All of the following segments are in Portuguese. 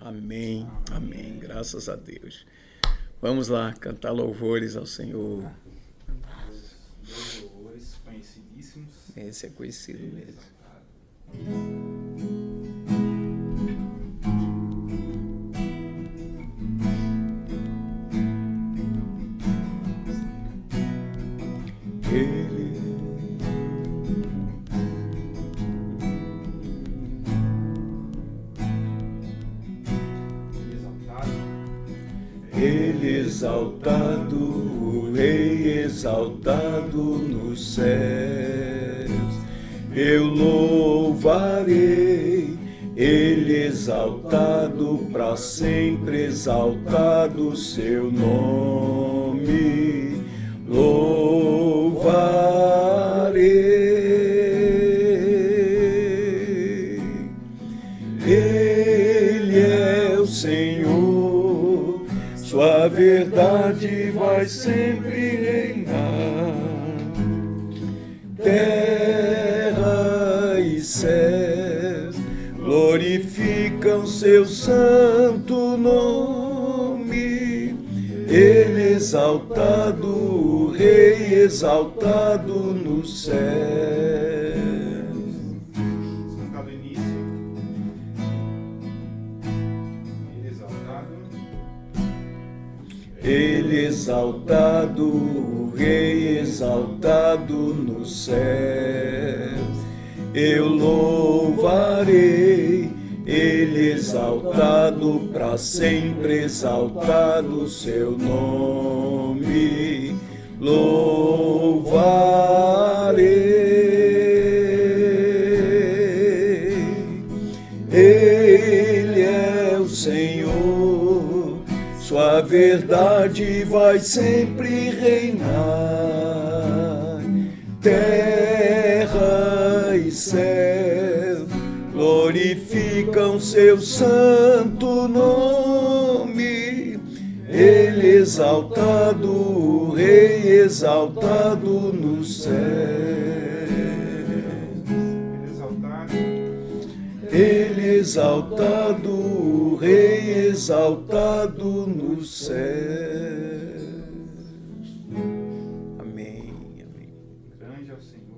Amém, amém. Graças a Deus. Vamos lá, cantar louvores ao Senhor. Dois louvores conhecidíssimos. Esse é conhecido mesmo. Ele exaltado, o Rei exaltado nos céus, eu louvarei. Ele exaltado, para sempre exaltado seu nome, louvarei. Ele é o Senhor, sua verdade vai sempre reinar. Terra e céus glorificam seu santo nome. Ele exaltado, o Rei exaltado nos céus. Cantado início. Ele exaltado, o Rei exaltado nos céus, eu louvarei. Ele exaltado, para sempre exaltado seu nome, louvarei. Ele é o Senhor, sua verdade vai sempre reinar. Terra e céu glorificam seu santo nome. Ele exaltado, o Rei exaltado nos céus. Ele exaltado, o Rei exaltado nos céus. Amém, amém. Grande é o Senhor.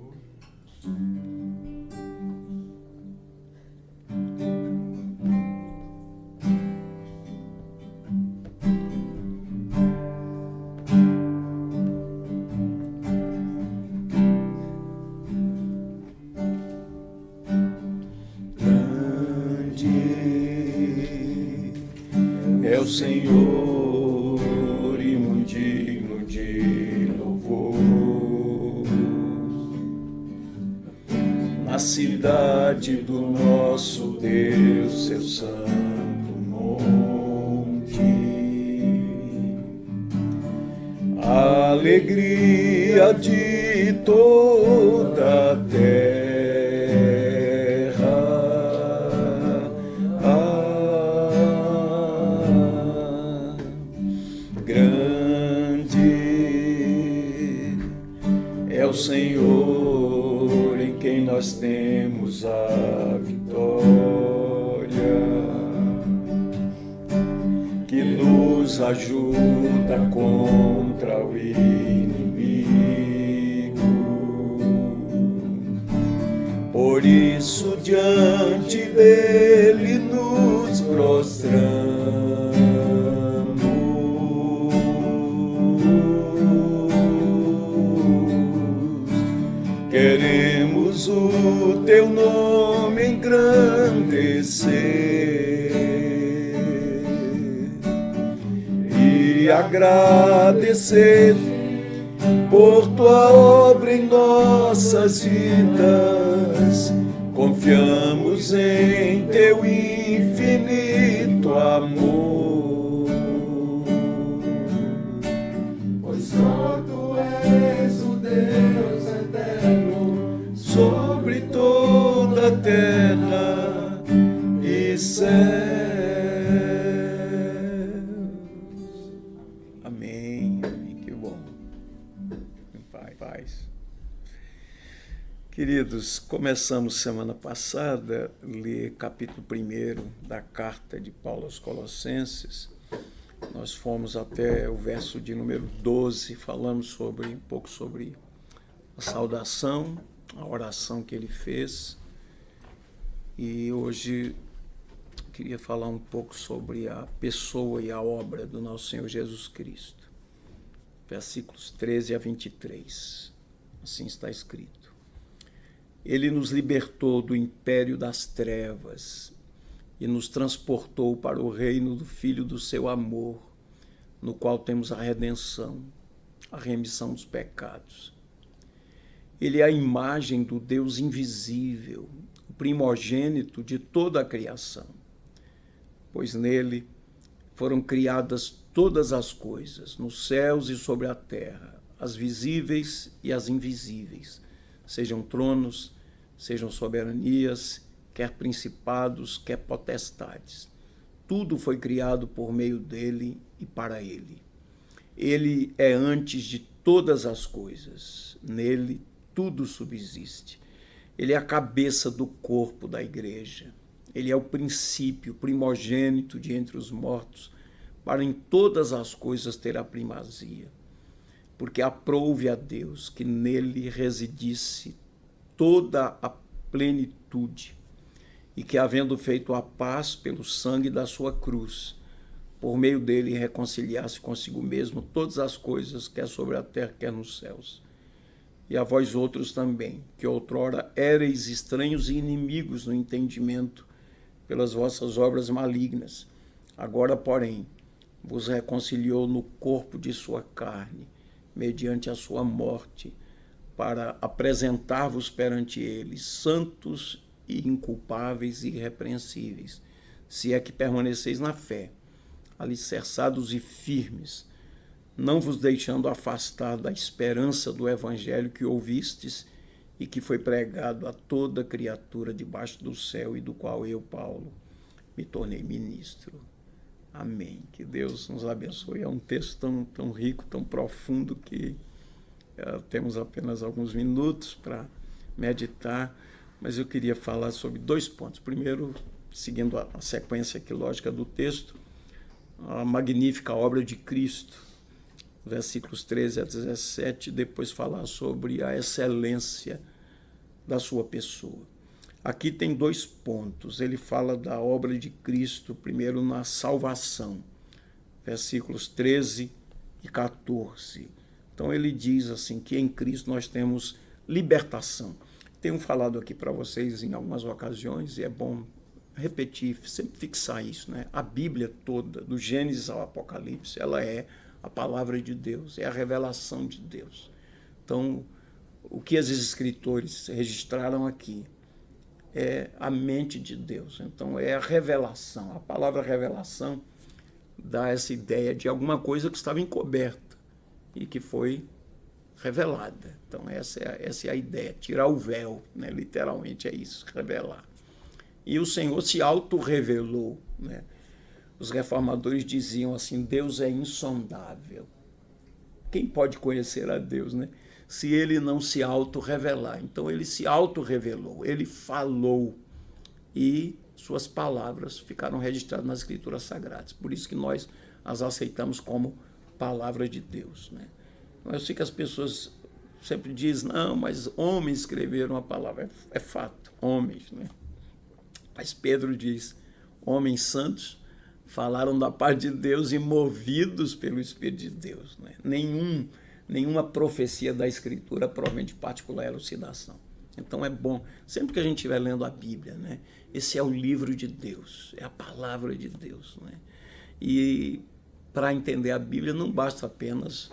É o Senhor e muito digno de louvor. Na cidade do nosso Deus, seu santo monte, a alegria de toda a terra. O Senhor em quem nós temos a vitória, que nos ajuda contra o inimigo. Por isso diante dele nos prostramos. Queremos o teu nome engrandecer e agradecer por tua obra em nossas vidas. Confiamos em teu infinito amor, pois só tu és o Deus eterno sobre toda a terra e céus. Amém, amém, que bom. Paz. Queridos, começamos semana passada a ler capítulo 1 da carta de Paulo aos Colossenses. Nós fomos até o verso de número 12, falamos um pouco sobre a saudação, a oração que ele fez. E hoje queria falar um pouco sobre a pessoa e a obra do nosso Senhor Jesus Cristo. Versículos 13 a 23. Assim está escrito. Ele nos libertou do império das trevas e nos transportou para o reino do Filho do seu amor, no qual temos a redenção, a remissão dos pecados. Ele é a imagem do Deus invisível, o primogênito de toda a criação, pois nele foram criadas todas as coisas, nos céus e sobre a terra, as visíveis e as invisíveis, sejam tronos, sejam soberanias, quer principados, quer potestades. Tudo foi criado por meio dele e para ele. Ele é antes de todas as coisas. Nele tudo subsiste. Ele é a cabeça do corpo da igreja. Ele é o princípio, primogênito de entre os mortos, para em todas as coisas ter a primazia. Porque aprouve a Deus que nele residisse toda a plenitude, e que, havendo feito a paz pelo sangue da sua cruz, por meio dele reconciliasse consigo mesmo todas as coisas, quer sobre a terra, quer nos céus. E a vós outros também, que outrora éreis estranhos e inimigos no entendimento, pelas vossas obras malignas, agora, porém, vos reconciliou no corpo de sua carne, mediante a sua morte, para apresentar-vos perante ele, santos e inculpáveis e irrepreensíveis, se é que permaneceis na fé, alicerçados e firmes, não vos deixando afastar da esperança do evangelho que ouvistes e que foi pregado a toda criatura debaixo do céu e do qual eu, Paulo, me tornei ministro. Amém. Que Deus nos abençoe. É um texto tão rico, tão profundo que temos apenas alguns minutos para meditar, mas eu queria falar sobre 2 pontos. Primeiro, seguindo a sequência aqui lógica do texto, a magnífica obra de Cristo, versículos 13 a 17, depois falar sobre a excelência da sua pessoa. Aqui tem 2 pontos. Ele fala da obra de Cristo, primeiro na salvação, versículos 13 e 14. Então ele diz assim que em Cristo nós temos libertação. Tenho falado aqui para vocês em algumas ocasiões, e é bom repetir, sempre fixar isso, né? A Bíblia toda, do Gênesis ao Apocalipse, ela é a palavra de Deus, é a revelação de Deus. Então, o que esses escritores registraram aqui é a mente de Deus. Então, é a revelação. A palavra revelação dá essa ideia de alguma coisa que estava encoberta e que foi revelada. Então, essa é a ideia, tirar o véu, né? Literalmente é isso, revelar. E o Senhor se auto-revelou, né? Os reformadores diziam assim, Deus é insondável. Quem pode conhecer a Deus, né? Se ele não se auto-revelar. Então, ele se auto-revelou, ele falou, e suas palavras ficaram registradas nas Escrituras Sagradas. Por isso que nós as aceitamos como palavra de Deus, né? Eu sei que as pessoas sempre dizem, não, mas homens escreveram a palavra. É fato, homens, né? Mas Pedro diz, homens santos falaram da parte de Deus e movidos pelo Espírito de Deus, né? Nenhuma profecia da Escritura prova de particular elucidação. Então é bom, sempre que a gente estiver lendo a Bíblia, né? Esse é o livro de Deus, é a palavra de Deus, né? E para entender a Bíblia não basta apenas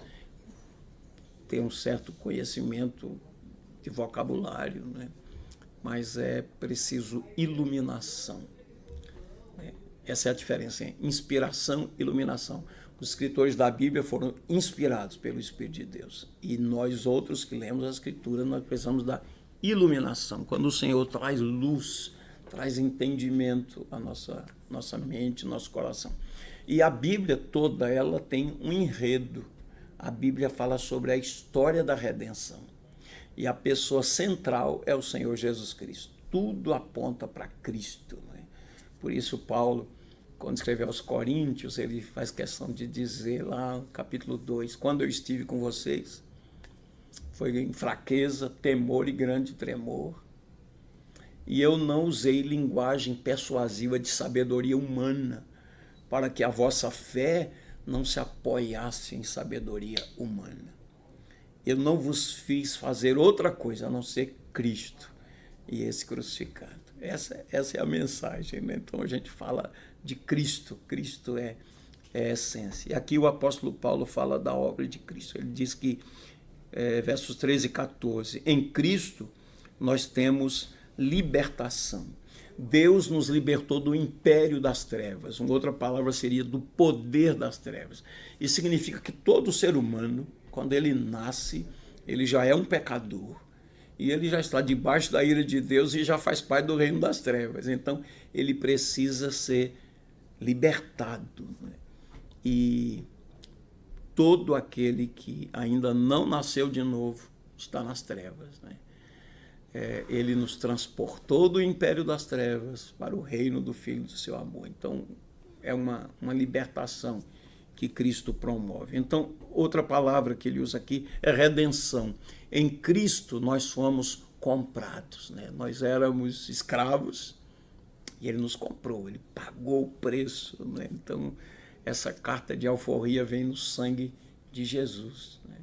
ter um certo conhecimento de vocabulário, né? Mas é preciso iluminação. Essa é a diferença entre inspiração e iluminação. Os escritores da Bíblia foram inspirados pelo Espírito de Deus. E nós outros que lemos a Escritura, nós precisamos da iluminação. Quando o Senhor traz luz, traz entendimento à nossa mente, nosso coração. E a Bíblia toda, ela tem um enredo. A Bíblia fala sobre a história da redenção. e a pessoa central é o Senhor Jesus Cristo. Tudo aponta para Cristo, né? Por isso Paulo, quando escreveu aos Coríntios, ele faz questão de dizer lá no capítulo 2, quando eu estive com vocês, foi em fraqueza, temor e grande tremor, e eu não usei linguagem persuasiva de sabedoria humana, para que a vossa fé não se apoiasse em sabedoria humana. Eu não vos fiz fazer outra coisa a não ser Cristo e esse crucificado. Essa é a mensagem, né? Então a gente fala de Cristo. Cristo é a essência. E aqui o apóstolo Paulo fala da obra de Cristo. Ele diz que, versos 13 e 14, em Cristo nós temos libertação. Deus nos libertou do império das trevas. Uma outra palavra seria do poder das trevas. Isso significa que todo ser humano, quando ele nasce, ele já é um pecador. E ele já está debaixo da ira de Deus e já faz parte do reino das trevas. Então, ele precisa ser libertado, né? E todo aquele que ainda não nasceu de novo está nas trevas, né? Ele nos transportou do império das trevas para o reino do Filho do seu amor. Então, é uma libertação que Cristo promove. Então, outra palavra que ele usa aqui é redenção. Em Cristo nós fomos comprados, né? Nós éramos escravos e ele nos comprou, ele pagou o preço, né? Então, essa carta de alforria vem no sangue de Jesus, né?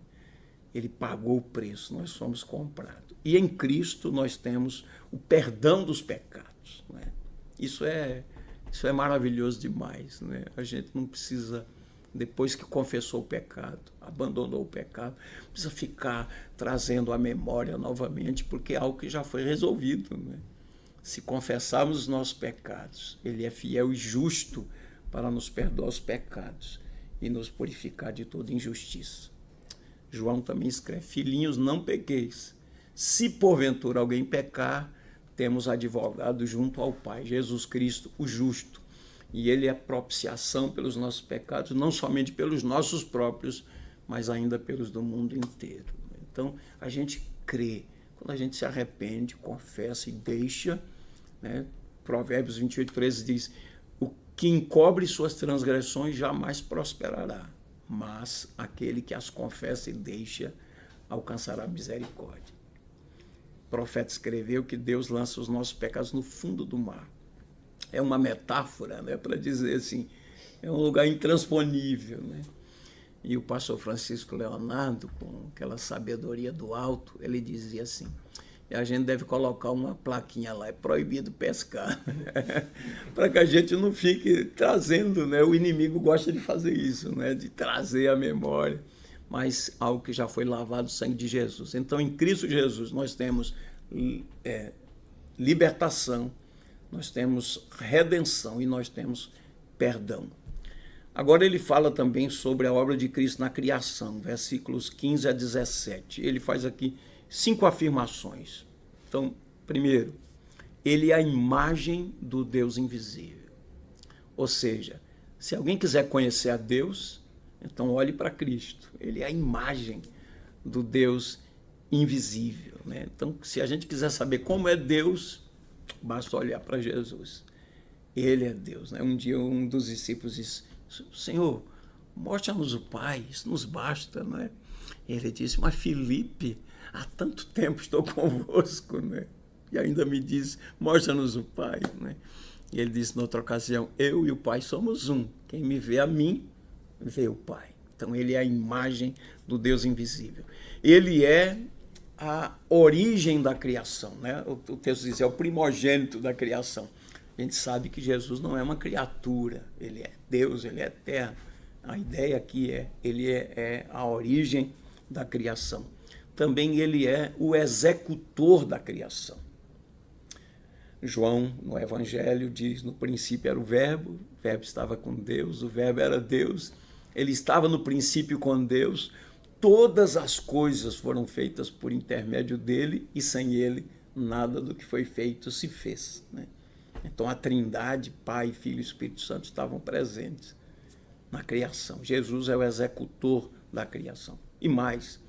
Ele pagou o preço, nós fomos comprados. E em Cristo nós temos o perdão dos pecados, né? Isso é maravilhoso demais, né? A gente não precisa, depois que confessou o pecado, abandonou o pecado, precisa ficar trazendo a memória novamente, porque é algo que já foi resolvido, né? Se confessarmos os nossos pecados, ele é fiel e justo para nos perdoar os pecados e nos purificar de toda injustiça. João também escreve: filhinhos, não pequeis. Se porventura alguém pecar, temos advogado junto ao Pai, Jesus Cristo, o justo. E ele é propiciação pelos nossos pecados, não somente pelos nossos próprios, mas ainda pelos do mundo inteiro. Então, a gente crê. Quando a gente se arrepende, confessa e deixa, né? Provérbios 28:13 diz: o que encobre suas transgressões jamais prosperará, mas aquele que as confessa e deixa alcançará misericórdia. O profeta escreveu que Deus lança os nossos pecados no fundo do mar. É uma metáfora, né, para dizer assim, é um lugar intransponível, né? E o pastor Francisco Leonardo, com aquela sabedoria do alto, ele dizia assim: e a gente deve colocar uma plaquinha lá, é proibido pescar, para que a gente não fique trazendo, né? O inimigo gosta de fazer isso, né? De trazer a memória, mas algo que já foi lavado no sangue de Jesus. Então, em Cristo Jesus, nós temos libertação, nós temos redenção e nós temos perdão. Agora ele fala também sobre a obra de Cristo na criação, versículos 15 a 17. Ele faz aqui 5 afirmações. Então, primeiro, ele é a imagem do Deus invisível. Ou seja, se alguém quiser conhecer a Deus, então olhe para Cristo. Ele é a imagem do Deus invisível, né? Então, se a gente quiser saber como é Deus, basta olhar para Jesus. Ele é Deus, né? Um dia um dos discípulos disse: Senhor, mostra-nos o Pai, isso nos basta, não é? Ele disse: mas Filipe, há tanto tempo estou convosco, né? E ainda me diz: mostra-nos o Pai, né? E ele disse noutra ocasião: eu e o Pai somos um. Quem me vê a mim, vê o Pai. Então ele é a imagem do Deus invisível. Ele é a origem da criação, né? O texto diz: é o primogênito da criação. A gente sabe que Jesus não é uma criatura, ele é Deus, ele é eterno. A ideia aqui ele é a origem da criação. Também ele é o executor da criação. João, no Evangelho, diz: no princípio era o Verbo estava com Deus, o Verbo era Deus, ele estava no princípio com Deus, todas as coisas foram feitas por intermédio dele e sem ele nada do que foi feito se fez, né? Então a Trindade, Pai, Filho e Espírito Santo estavam presentes na criação. Jesus é o executor da criação. E mais,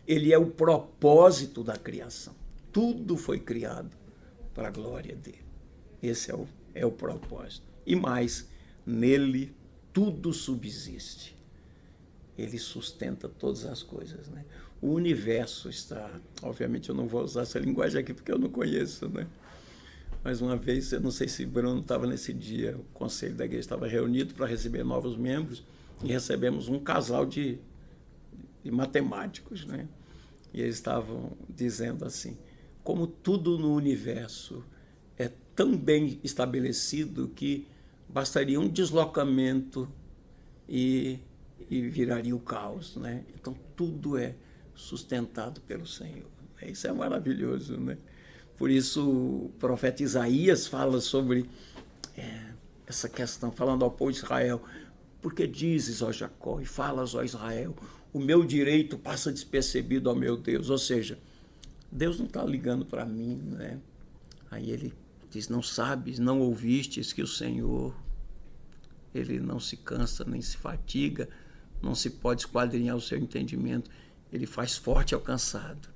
Ele é o propósito da criação. Tudo foi criado para a glória dele. Esse é o propósito. E mais, nele tudo subsiste. Ele sustenta todas as coisas, né? O universo está... Obviamente eu não vou usar essa linguagem aqui porque eu não conheço, né? Mas uma vez, eu não sei se Bruno estava nesse dia, o conselho da igreja estava reunido para receber novos membros e recebemos um casal de matemáticos, né? E eles estavam dizendo assim, como tudo no universo é tão bem estabelecido que bastaria um deslocamento e viraria o caos, né? Então tudo é sustentado pelo Senhor. Isso é maravilhoso, né? Por isso o profeta Isaías fala sobre essa questão, falando ao povo de Israel, porque dizes, ó Jacó, e falas, ó Israel, o meu direito passa despercebido, ó meu Deus. Ou seja, Deus não está ligando para mim, né? Aí ele diz, não sabes, não ouvistes que o Senhor, ele não se cansa nem se fatiga, não se pode esquadrinhar o seu entendimento. Ele faz forte ao cansado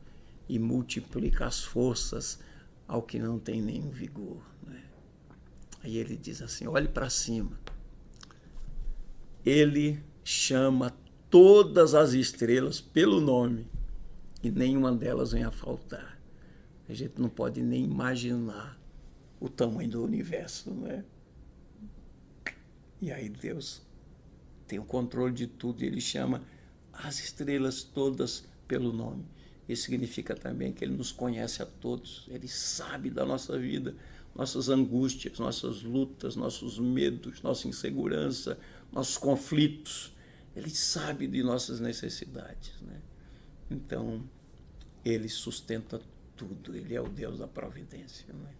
e multiplica as forças ao que não tem nenhum vigor, né? Aí ele diz assim, olhe para cima. Ele chama todas as estrelas pelo nome e nenhuma delas vem a faltar. A gente não pode nem imaginar o tamanho do universo, né? E aí Deus tem o controle de tudo e ele chama as estrelas todas pelo nome. Isso significa também que ele nos conhece a todos, ele sabe da nossa vida, nossas angústias, nossas lutas, nossos medos, nossa insegurança, nossos conflitos. Ele sabe de nossas necessidades, né? Então, ele sustenta tudo, ele é o Deus da providência, né?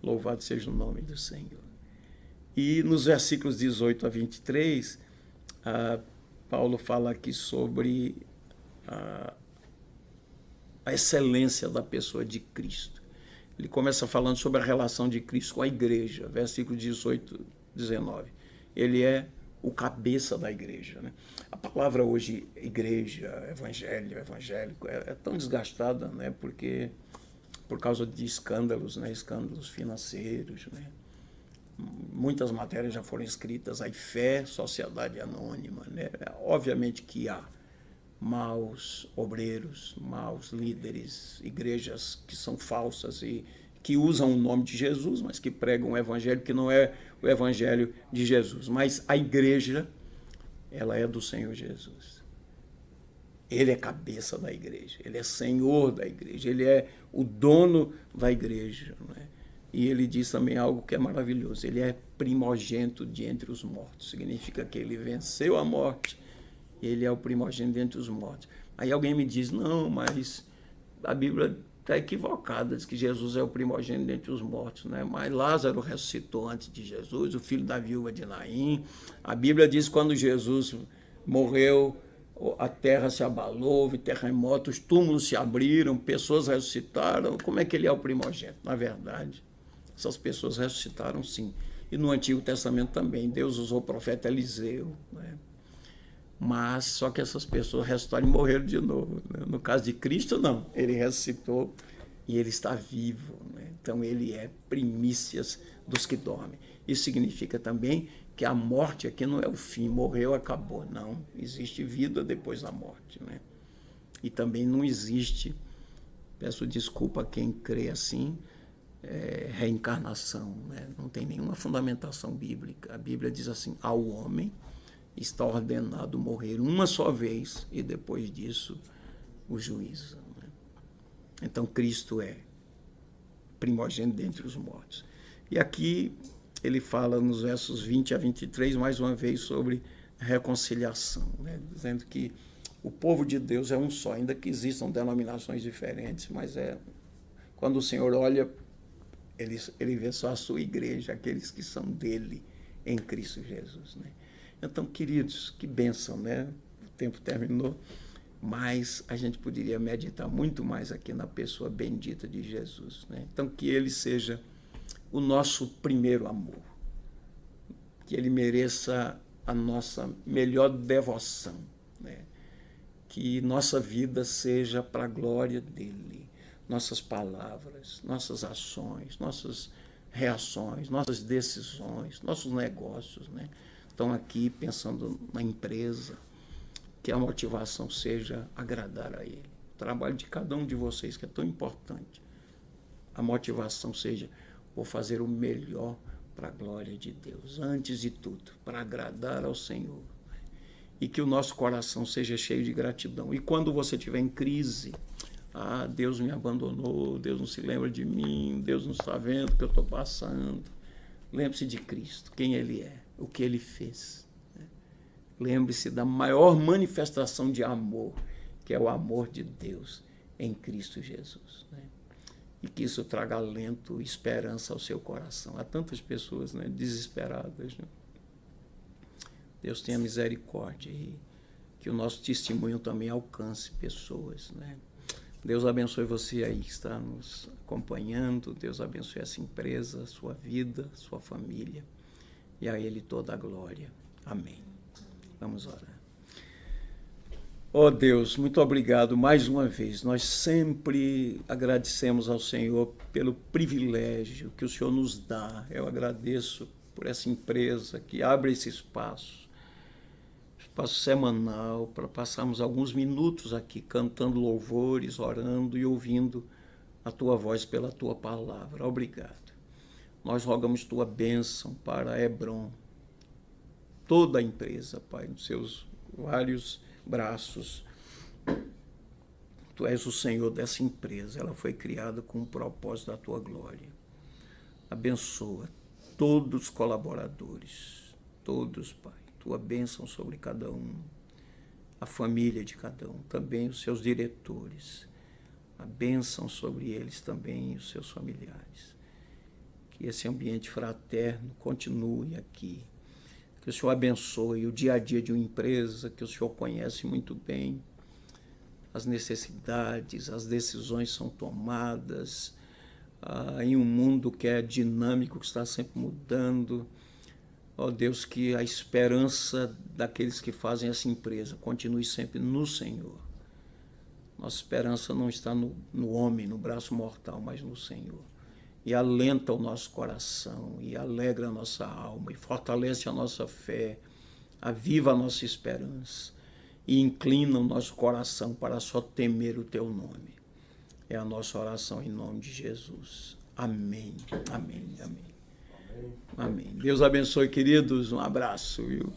Louvado seja o nome do Senhor. E nos versículos 18 a 23, Paulo fala aqui sobre a excelência da pessoa de Cristo. Ele começa falando sobre a relação de Cristo com a igreja, versículo 18, 19. Ele é o cabeça da igreja, né? A palavra hoje, igreja, evangelho, evangélico, é tão desgastada, né? Porque por causa de escândalos, né? Escândalos financeiros, né? Muitas matérias já foram escritas, aí fé, sociedade anônima, né? Obviamente que há maus obreiros, maus líderes, igrejas que são falsas e que usam o nome de Jesus, mas que pregam um evangelho que não é o evangelho de Jesus. Mas a igreja, ela é do Senhor Jesus. Ele é cabeça da igreja, ele é senhor da igreja, ele é o dono da igreja, né? E ele diz também algo que é maravilhoso, ele é primogênito de entre os mortos, significa que ele venceu a morte, ele é o primogênito de entre os mortos. Aí alguém me diz, não, mas a Bíblia está equivocada, diz que Jesus é o primogênito de entre os mortos, né? Mas Lázaro ressuscitou antes de Jesus, o filho da viúva de Naim. A Bíblia diz que quando Jesus morreu, a terra se abalou, houve terremoto, os túmulos se abriram, pessoas ressuscitaram. Como é que ele é o primogênito? Na verdade, essas pessoas ressuscitaram sim. E no Antigo Testamento também, Deus usou o profeta Eliseu, né? Mas só que essas pessoas ressuscitaram e morreram de novo, né? No caso de Cristo, não. Ele ressuscitou e ele está vivo, né? Então ele é primícias dos que dormem. Isso significa também que a morte aqui não é o fim, morreu, acabou. Não, existe vida depois da morte, né? E também não existe, peço desculpa a quem crê assim, reencarnação, né? Não tem nenhuma fundamentação bíblica. A Bíblia diz assim, ao homem está ordenado morrer uma só vez e depois disso o juízo, né? Então Cristo é primogênito dentre os mortos. E aqui ele fala nos versos 20 a 23 mais uma vez sobre reconciliação, né? Dizendo que o povo de Deus é um só, ainda que existam denominações diferentes, mas quando o Senhor olha, ele vê só a sua igreja, aqueles que são dele em Cristo Jesus, né? Então, queridos, que bênção, né? O tempo terminou, mas a gente poderia meditar muito mais aqui na pessoa bendita de Jesus, né? Então, que ele seja o nosso primeiro amor, que ele mereça a nossa melhor devoção, né? que nossa vida seja para a glória dele. Nossas palavras, nossas ações, nossas reações, nossas decisões, nossos negócios, né? Estão aqui pensando na empresa, que a motivação seja agradar a ele. O trabalho de cada um de vocês, que é tão importante, a motivação seja, vou fazer o melhor para a glória de Deus, antes de tudo, para agradar ao Senhor. E que o nosso coração seja cheio de gratidão. E quando você estiver em crise, Deus me abandonou, Deus não se lembra de mim, Deus não está vendo o que eu estou passando. Lembre-se de Cristo, quem Ele é, o que Ele fez. Lembre-se da maior manifestação de amor, que é o amor de Deus em Cristo Jesus. E que isso traga alento e esperança ao seu coração. Há tantas pessoas, né, desesperadas. Né? Deus tenha misericórdia e que o nosso testemunho também alcance pessoas. Né? Deus abençoe você aí que está nos acompanhando. Deus abençoe essa empresa, sua vida, sua família. E a Ele toda a glória. Amém. Vamos orar. Ó Deus, muito obrigado mais uma vez. Nós sempre agradecemos ao Senhor pelo privilégio que o Senhor nos dá. Eu agradeço por essa empresa que abre esse espaço semanal, para passarmos alguns minutos aqui cantando louvores, orando e ouvindo a Tua voz pela Tua palavra. Obrigado. Nós rogamos Tua bênção para Hebron, toda a empresa, Pai, nos seus vários braços. Tu és o Senhor dessa empresa, ela foi criada com o propósito da Tua glória. Abençoa todos os colaboradores, todos, Pai. Tua bênção sobre cada um, a família de cada um, também os seus diretores, a bênção sobre eles também e os seus familiares. Que esse ambiente fraterno continue aqui, que o Senhor abençoe o dia a dia de uma empresa que o Senhor conhece muito bem, as necessidades, as decisões são tomadas em um mundo que é dinâmico, que está sempre mudando. Ó Deus, que a esperança daqueles que fazem essa empresa continue sempre no Senhor. Nossa esperança não está no homem, no braço mortal, mas no Senhor. E alenta o nosso coração, e alegra a nossa alma, e fortalece a nossa fé, aviva a nossa esperança, e inclina o nosso coração para só temer o Teu nome. É a nossa oração em nome de Jesus. Amém, amém, amém. Amém. Deus abençoe, queridos. Um abraço, viu?